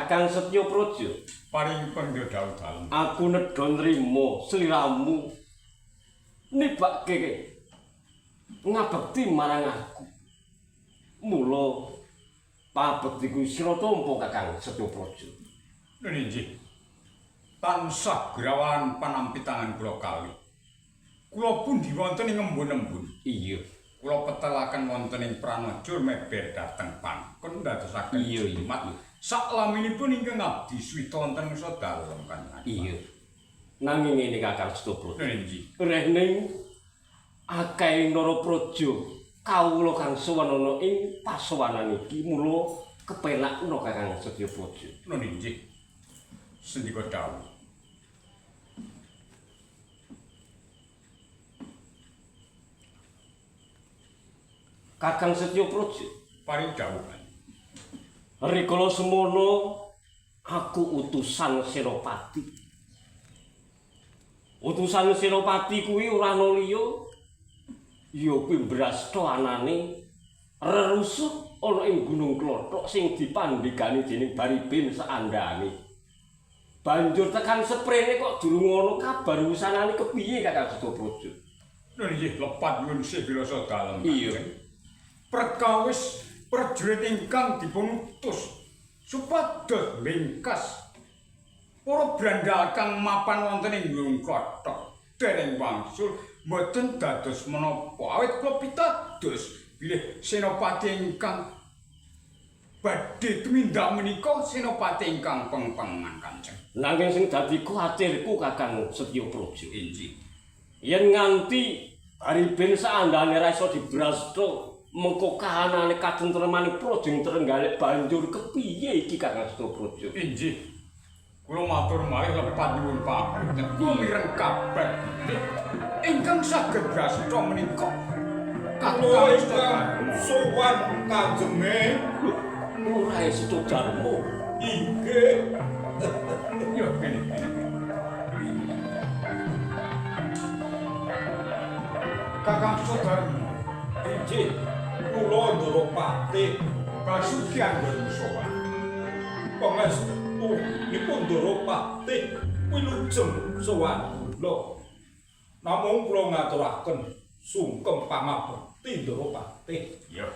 Kakang Setyo Praja, paringipun dawuh dalem. aku nedha nrimo sliramu nibake ngabekti marang aku. Mula pabektiku sira tampa Kakang Setyo Praja. Nggih. Tansah grawan panampi tangan kula kalih. Kula pundi wonten ing embun-embun. Iya. Kula petelaken wonten ing Pranaja meber dhateng pangkon dadosaken jimat. Saklaminipun ingkang abdi swita wonten nisa dalem kan. Iya. Nanging ngene Kakang Setyo Praja. Nggih. Rehning akeh Narapraja kawula kang sowan ana ing pasowanan iki mula kepenakna Kakang Setyo Praja. Nggih. Sendika dawuh. Kakang Setyo Praja, Paring dawuh. rikala semono aku utusan Senopati. Utusan Senopati kuwi ora ana liya ya kuwi Brasta anane rerusuh ana ing Gunung Klothok sing dipandhegani dening Baribin saandhane. Banjur tekan seprene kok durung ana kabar wusanane kepiye Kakang Setyo Praja. Nggih, lepat nyuwun sibirasa dalem. Iya. Perkawis prajurit ingkang dipun utus supados mingkas para brandal kang mapan wonten ing Gunung Klothok dereng wangsul mboten dados menapa awit kula pitados bilih senopati ingkang badhe tumindak menika senopati ingkang pengpengan Kanjeng. Nanging sing dadi kuwatirku Kakang Setyo Praja. Inji. Yen nganti Baribin saandhane ra iso dibrasta mengko kahanane katentremaning Praja Trenggalek banjur kepiye iki Kakang Setyo Praja? Inji. Kula matur malih lepat nyuwun pamunten. Kula mireng kabar ingkang saged brasta menika. Kula ingkang sowan kajenge Ora Setyo Darma. inggih Yo kene. Kakang Sudarma, inggih kula Ndorapati kasugihan boten sowan. pangestu nipun Ndorapati wilujeng sowan kula. Namung kula ngaturaken sungkem pangabekti Ndorapati. Yo.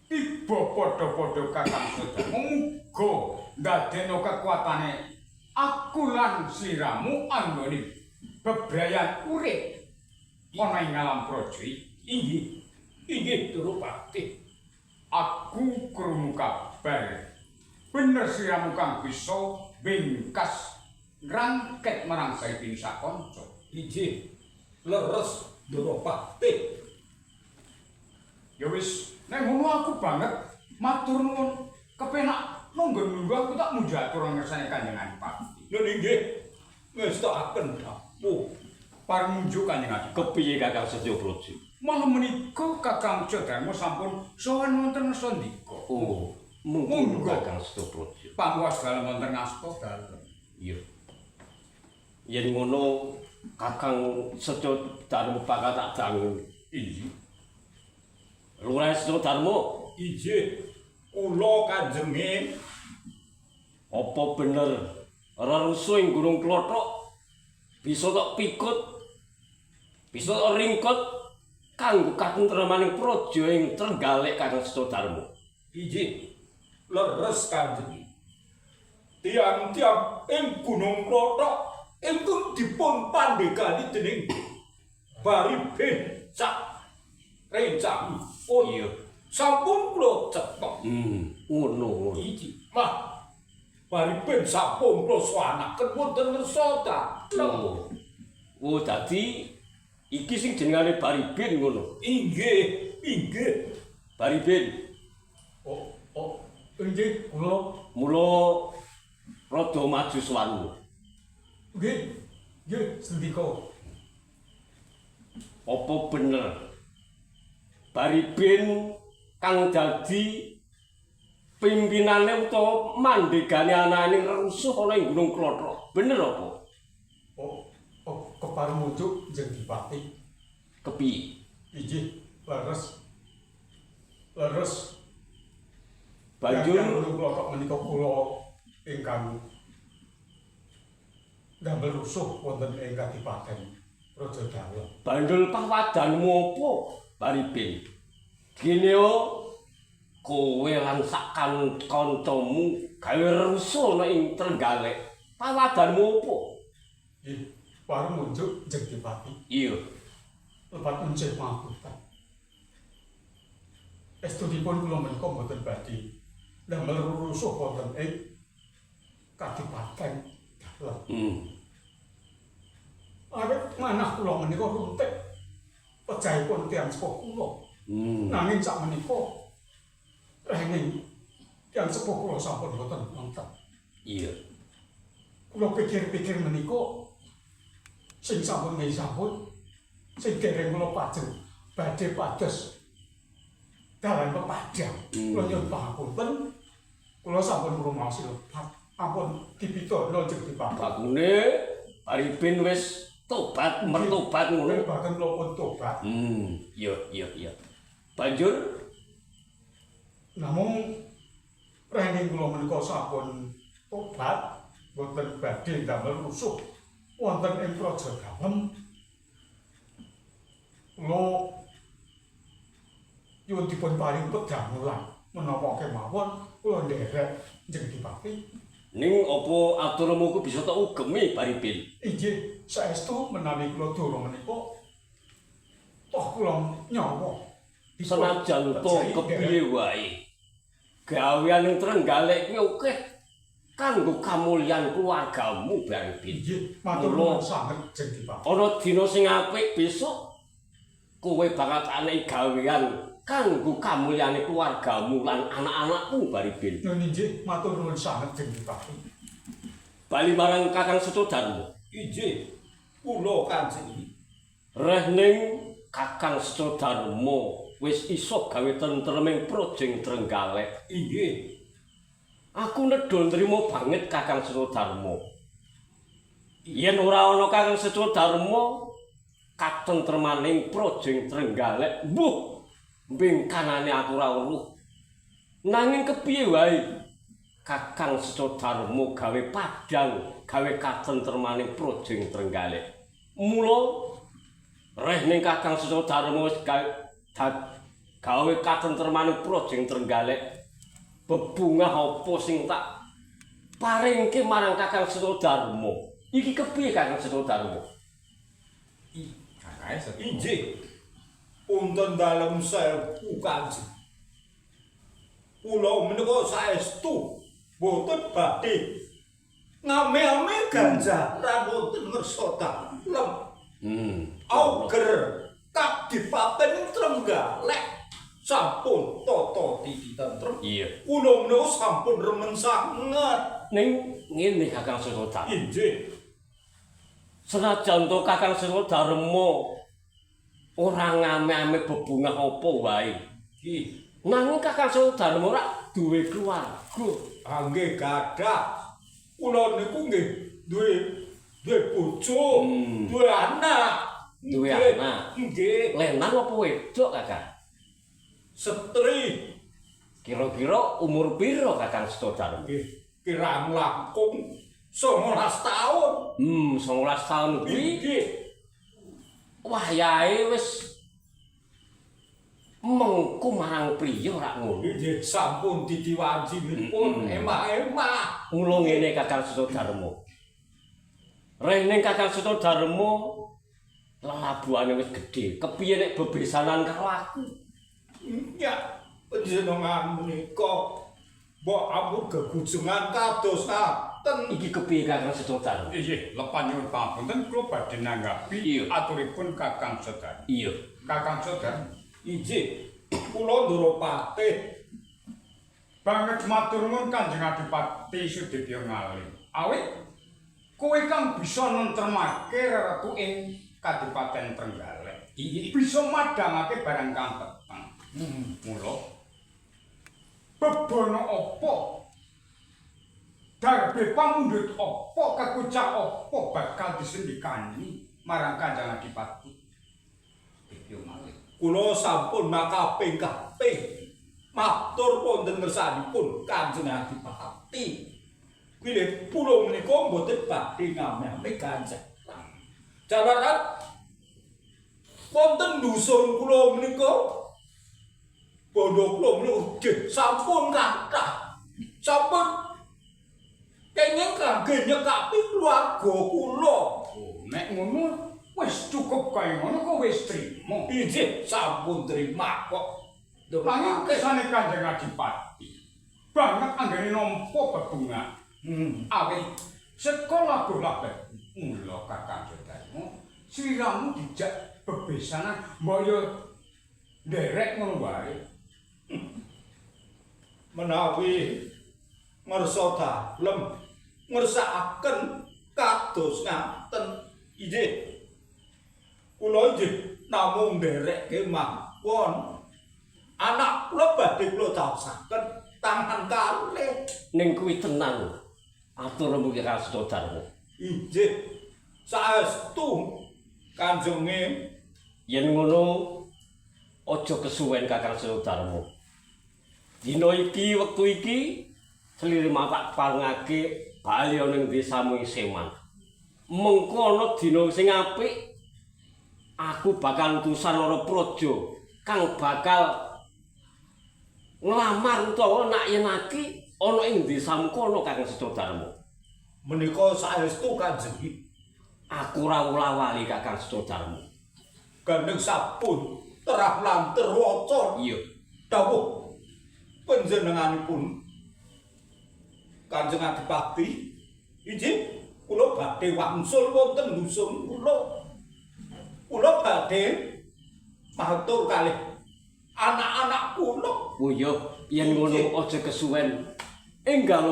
Iba padha-padha Kakang Sudarma muga ndadekno kekuatane aku lan sliramu anggone bebrayan urip ana ing alam praja iki. Inggih Ndorapati. Aku krungu kabar bener sliramu kang bisa bingkas ngrangket marang Baribin sakanca. Inggih leres Ndorapati. Ya wis, nek ngono aku banget matur nuwun kepenak nunggu aku tak mujatur ngersane Kanjeng Adipati. Lha inggih ngestakaken dawuh. Pareng munjuk Kanjeng Adipati. Kepiye Kakang Setyo Praja? Malah menika Kakang Sudarma sampun sowan wonten Sandika. Oh, monggo Kakang Setyo Praja. Panguwas dalem wonten ngasta dalem. Iya. Yen ngono Kakang Setyo Darma bakal tak dangu. Inji. Lurah Setyo Darma, Inggih kula kajenge apa bener rerusuh ing Gunung Klothok bisa tok pikut, bisa tok ringkut kanggo katentremaning praja ing Trenggalek Kakang Setyo Darma. inggih leres Kanjeng. Tiang-tiang ing Gunung Klothok ingkang dipun pandhegani dening Baribin sak rencang. Oh Iya. sampun kula cetok. Ngono. Inggih mah Baribin sampun kula swanaken wonten ngersa Oh. Oh, dadi iki sing jenengane Baribin ngono. Inggih, inggih. Baribin, Inji kula mula rada maju sowanmu. nggih. Nggih, Sandika. Apa bener Baribin kang dadi pimpinane utawa mandhegane anane rerusuh ana ing Gunung Klothok? Bener apa? Kepareng mujuk Jeng Dipati. Kepiye? Inggih, leres. Leres. Banjur Gunung Klothok menika kula ingkang damel rusuh wonten ing Kadipaten Raja Dalem. Bandul pawadanmu apa, Paripin? Gini yo, kowe lan sak kancamu gawe rusuh ana ing Trenggalek. Pawadanmu apa? Nggih, warung munjuk Jeng Dipati. Iya. Lepat unjih pangapunten. Estunipun kula menika mboten badhe damel rusuh wonten ing Kadipaten Dalem. Awit manah kula menika runtik pejahipun tiyang sepuh kula. Nanging sak menika renging tiyang sepuh kula sampun boten wonten. Iya. Kula pikir-pikir menika sing sampun nggih sampun sing dereng kula pajeng badhe pados dalan pepadang. Kula nyuwun pangapunten. Kula sampun ngrumaosi lepat. Ampun dipitana Jeng Dipati. Bagune Paripin wis tobat mertobat ngono. Bahkan kula pun tobat. Iya. Banjur Namung renging kula menika sampun tobat boten badhe damel rusuh wonten ing Praja Dalem. Kula nyuwun dipun paring pedamulan menapa kemawon kula nderek Jeng Dipati. ning apa aturmu ku bisa tak ugemi, Paripin? Inggih, saestu menawi kula durung menika toh kula nyawa. Senajan to kepiye wae. Gawean ning Trenggalek kuwi akeh kanggo kamulyan keluargamu, Paripin. Inggih, matur nuwun sanget Jeng Dipati. Ana dina sing apik besok kowe bakal anehi gawean kanggo kamulyane keluargamu lan anak-anakmu, Paripin. Nun inggih, matur nuwun sanget Jeng Dipati. Bali marang Kakang Setodarmo. Inggih, kula Kanjeng. Reh ning Kakang Setodarmo wis iso gawe tentreming projeng Trenggalek. Inggih. Aku nedol nrimo banget Kakang Setodarmo. Yen ora ana Kakang Setodarmo, katentremaning projeng Trenggalek, mbuh mbingkanane aku ora weruh. Nanging kepiye wae Kakang Setodarmo gawe padang, gawe katentremaning projeng Trenggalek. Mula reh ning Kakang Setodarmo wis gawe katentremaning projeng Trenggalek. Bebungah apa sing tak paringke marang Kakang Setodarmo. Iki kepiye Kakang Setodarmo? Inggih. Punten dalem sewu Kanjeng. Kula menika saestu boten badhe ngame-ame ganjaran wonten ngersa dalem. Auger Kadipaten Trenggalek sampun tata titi tentrem. Iya. Kula menika sampun remen sanget. Ning ngene Kakang Setodarmo. Inggih. Senajan to Kakang Setodarmo ora ngame-ame bebungah apa wae. Nggih. Nanging Kakang Setodarmo ora duwe keluarga. Nggih gadah. Kula niku nggih duwe bojo, duwe anak. Duwe anak. Nggih. Lenan apa wedok, Kakang? Setri. Kira-kira umur piro Kakang Setodarmo? Nggih, kirang langkung 19 taun. 19 tahun kuwi Nggih. wayahe wis mengku marang priya ora ngono. Nggih, sampun didiwanjinipun emah-emah. Mula ngene Kakang Setodarmo. Rene Kakang Setodarmo lelabuhane wis gedhe. Kepiye nek bebesanan karo aku? Ya, panjenengan menika mbok ampun gegujengan kados ngaten. Iki kepiye Kakang Setodarmo? Inggih, lepan nyuwun pangapunten kula badhe nanggapi Iya. aturipun Kakang Sodar. Iya. Kakang Sodar, Inggih, kula Ndropati. banget matur nuwun Kanjeng Adipati Sudibya Ngalih. Awit kowe kang bisa nentremake ratu ing Kadipaten Trenggalek. Bisa madhangake barang kang peteng. Mula bebono apa? Darbe pamundhut apa kakucak apa bakal disendikani marang Kanjeng Adipati. Sudibya Ngalih. Kula sampun makaping-kaping matur wonten ngersanipun Kanjeng Adipati. Bilih kula menika mboten badhe ngame-ame Kanjeng. Jalaran wonten dusun kula menika bondo kula menika sampun kathah. Sampun kenging kangge nyekapi keluarga kula. Nek ngono wis cukup kaya ngono kok wis trimo. Injih sampun trima kok. Nanging kesane Kanjeng Adipati banget anggere nampa bebungah. Awit sekolah golabet mula Kakang Jodarmo sliramu dijak bebesanan mbok yo nderek ngono wae. Menawi ngersa dalem ngersakaken kados ngaten injih kula injih namung nderekke mawon anak kula badhe kula caosaken tangan kalih Ning kuwi tenan. Atur mugi Kakang Darmo. injih saestu kanjenge Yen ngono aja kesuwen Kakang Darmo. Dina iki wektu iki sliramu tak parengake bali ana ing desamu Seman. Mengko ana dina sing apik aku bakal utusan lara praja kang bakal nglamar utawa nak yenaki ana ing desamu kono Kakang Darmo. menika saestu kanjeng Aku ora ulah-wali Kakang Darmo. gandeng sampun terah lan terwaca Iya. dawuh panjenenganipun Kanjeng Adipati injih kula badhe wangsul wonten dusun kula badhe matur kalih anak-anak kula Oh iya, yen ngono aja kesuwen. Enggal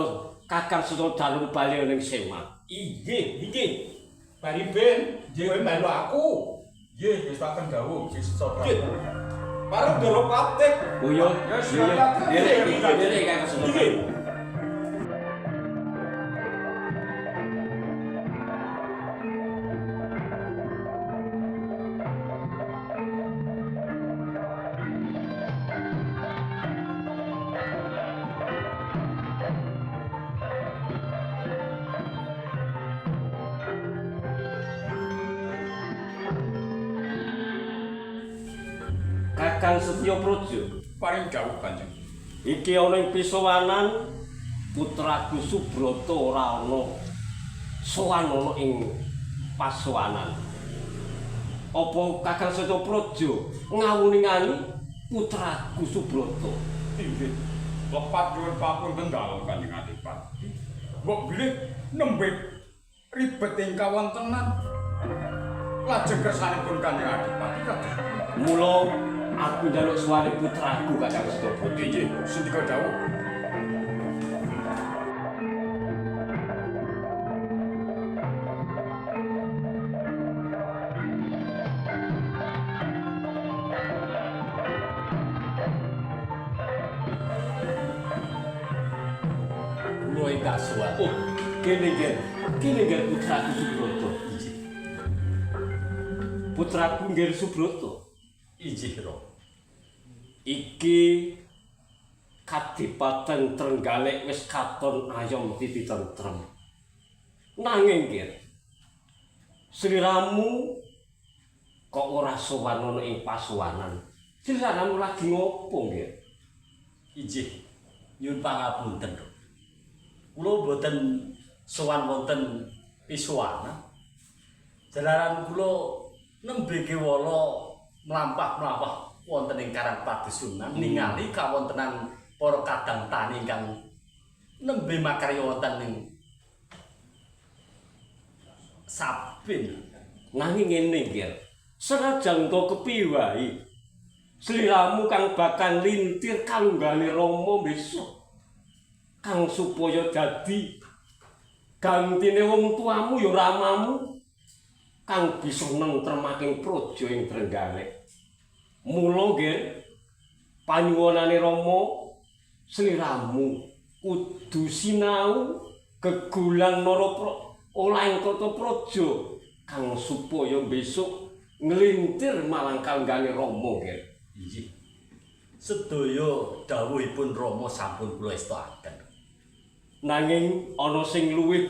Kakang Darmo bali ning Seman. injih bari ben kowe melu aku Nggih, wis paken dawuh wis injih para Daropati Oh iya, Derek, derek Kakang injih Darmo. Kakang Setyopraja, Paring dawuh Kanjeng. iki ana ing pisowanan putraku Subrata ora ana sowan ana ing pasowanan. Apa Kakang Setyopraja ngawuningani putraku Subrata? Inggih. Lepat nyuwun papunten dalem Kanjeng Adipati. Mbok bilih nembe ribet ing kawontenan. Lajeng kersanipun Kanjeng Adipati kados Mula aku njaluk suwari putraku Kakang Setyopraja. inggih sendika dawuh. Kula ingkang suwat. Oh, kene putraku Subrata. Putraku nggih Subrata. Injih Ro. Iki Kadipaten Trenggalek wis katon ayom titi tentrem. Nanging nggih sliramu kok ora sowan ana ing pasowanan. Sliramu lagi ngopo nggih? Injih nyuwun pangapunten Ro. Kula boten sowan wonten pisuwana. Jalaran kula nembe kewala mlampah-mlampah wonten ing Karang Padusunan ningali kawontenan para kadang tani ingkang nembe makarya wonten ing Sabin. Nanging ngene nggih. Senajan kok kepiye wae sliramu kang bakal lintir kalunggane Rama besok. Kang supaya dadi gantine wong tuamu ya ramamu kang bisa nentremaking praja ing Trenggalek. Mula nggih panyuwunane Rama sliramu kudu sinau gegulang olah ing tata praja kang supaya besok nglintir marang kalunggane Rama nggih. Injih. Sedaya dawuhipun Rama sampun kula estakaken. Nanging ana sing luwih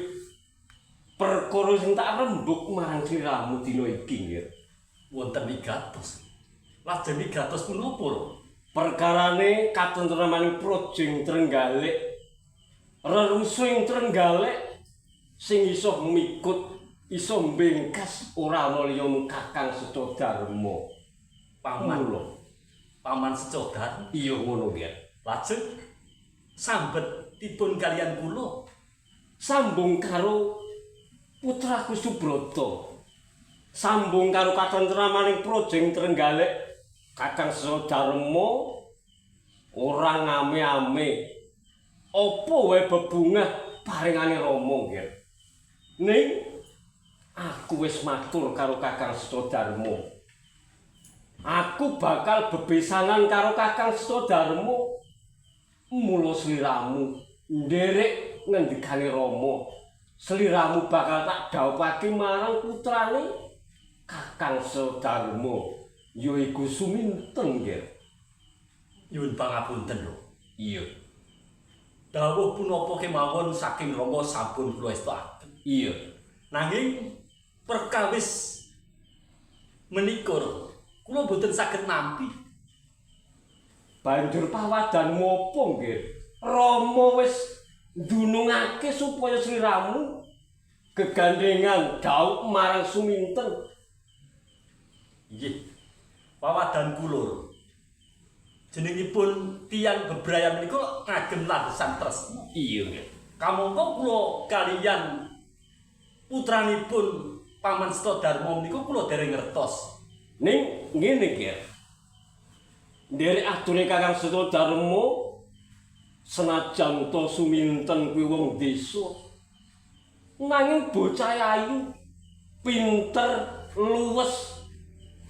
perkara sing tak rembug marang sliramu dina iki nggih. Wonten wigatos. Lajeng wigatos punapa lho? Perkarane katentremaning Projing Trenggalek, rerusuing Trenggalek sing iso mikut, iso mbengkas ora ana liya Kakang Secodarma. Paman lho. Paman Secodar. Iya ngono nggih. Lajeng sambetipun kalian kula Sambung karo putraku Subrata. Sambung karo katentremaning Projing Trenggalek. Kakang Secodarma ora ngame-ame apa wae bebungah paringane Rama nggih. Ning aku wis matur karo Kakang Secodarma. Aku bakal bebesanan karo Kakang Secodarma. Mula sliramu nderek ngendikane Rama. Sliramu bakal tak dhawuhake marang putrane Kakang Secodarma. Yaiku Suminten nggih. nyuwun pangapunten lho. Iya. Dawuh punapa kemawon saking Rama sampun kula estakaken. Iya. Nanging perkawis menika kula boten saged nampi. Banjur pawadan ngopo nggih? Rama wis ndunungake supaya sliramu gegandengan dhawuh marang Suminten. Nggih. Pawadan kula jenengipun tiyang bebrayan menika ngagem landesan tresna. Iya nggih. Kamangka kula kaliyan putranipun Paman Secodarma menika kula dereng ngertos. Ning ngene nggih. Nderek adune Kakang Secodarma senajan to Suminten kuwi wong desa. Nanging bocah ayu, pinter, luwes,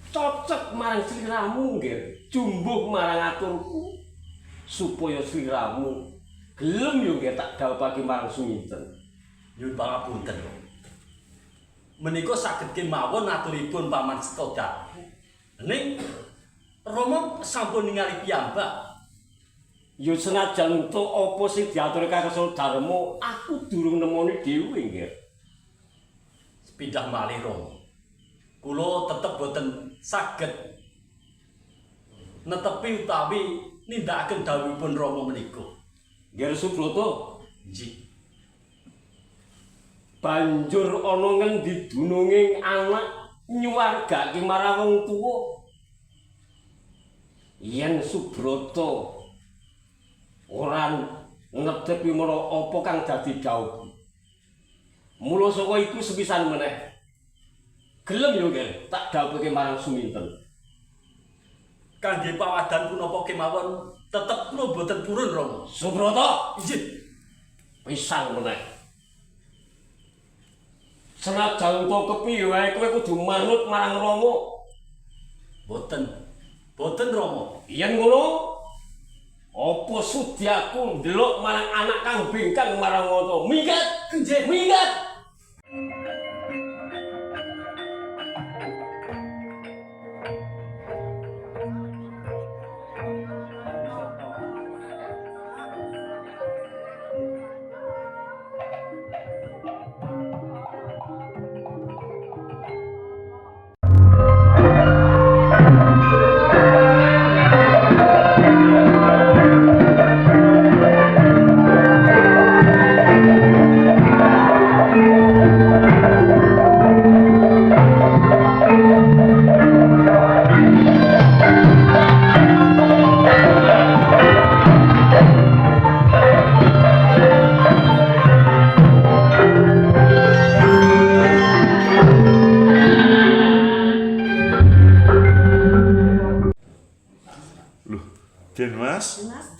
cocok marang sliramu nggih, jumbuh marang aturku supaya sliramu gelem yo nggih tak dhawuhake marang Suminten. Nyuwun pangapunten lho. Menika saged kemawon aturipun Paman Secodar. Ning Rama sampun ningali piyambak. Yo senajan to apa sing diatur Kakang Secodarma, aku durung nemoni dhewe nggih. Pindah malih Rama. Kula tetep boten saged netepi utawi nindakaken dawuhipun Rama menika. Nggih Subrata, Nggih. banjur ana ngendi dununging anak nyuwargake marang wong tuwa. Yen Subrata ora ngetepi mara apa kang dadi dawuh. Mula saka iku sepisan meneh gelem yo nggih tak dawuhke marang Suminten. Kangge pawadan punapa kemawon tetep kula boten purun Rama. Subrata, Nggih. pisan meneh. Senajan to kepiye wae kowe kudu manut marang Rama. Boten. Boten Rama. Yen ngono, apa sudi aku ndelok marang anak kang bengkang marang ngono. Minggat, Nggih. minggat.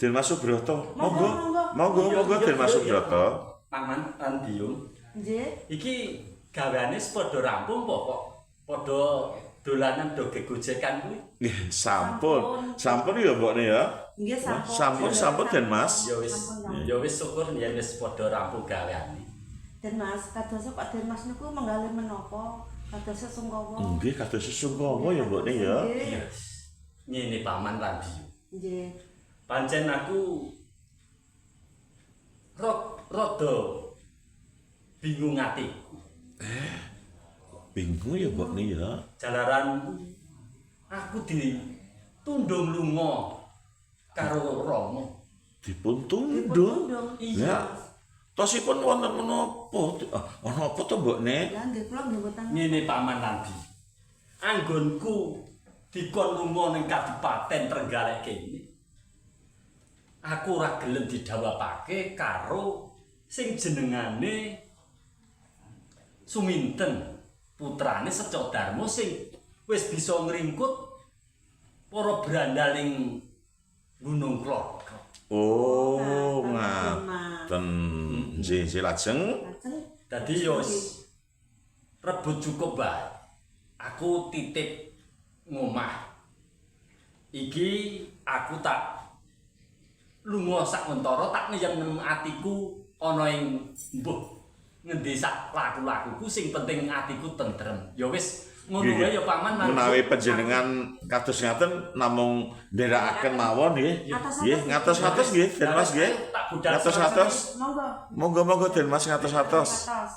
Den Mas Subrata. Monggo Den Mas Subrata. Paman Andium. Nggih. Iki gaweane padha rampung kok padha dolanan do gegojekan kuwi. Nggih, sampun ya mbokne ya. Nggih sampun. Sampun Den Mas. Ya wis syukur yen wis padha rampung gaweane. Den Mas, kados kok Den Mas niku menggalih menapa? Kados sungkawa. Nggih, kados sesungkawa ya mbokne ya. Iya. Ngene Paman Randium. Nggih. Pancen aku rok rada bingung atiku. Bingung ya mbok nih ya. Jalaran aku ditundung lunga karo Rama. Dipun tundung. Tundung. Ya. Tosipun wonten menapa? Ana apa to mbok nek? Lah nggih kula nggih mboten. Ngene Paman Nandi. Anggonku dikon lunga ning Kadipaten Trenggalek kene. Aku ora gelem didhawuhake karo sing jenengane Suminten, putrane Secodarmo sing wis bisa ngringkut para brandaling Gunung Klodho. Oh, Nah, ngaten. Nggih, lajeng lajeng Dadi yo wis rebut cukup bae. Aku titip ngomah. Iki aku tak lunga sak mentara tak ngeyem atiku ana ing mbuh ngendi sak laku-lakuku sing penting atiku tentrem. Ya wis ngono wae ya Paman. menawi panjenengan kados ngaten namung nderekaken mawon nggih. Nggih, ngatos-ngatos nggih, Den Mas nggih. Tak budal Ngatos-ngatos. monggo. Monggo-monggo Den Mas ngatos-ngatos. Atas.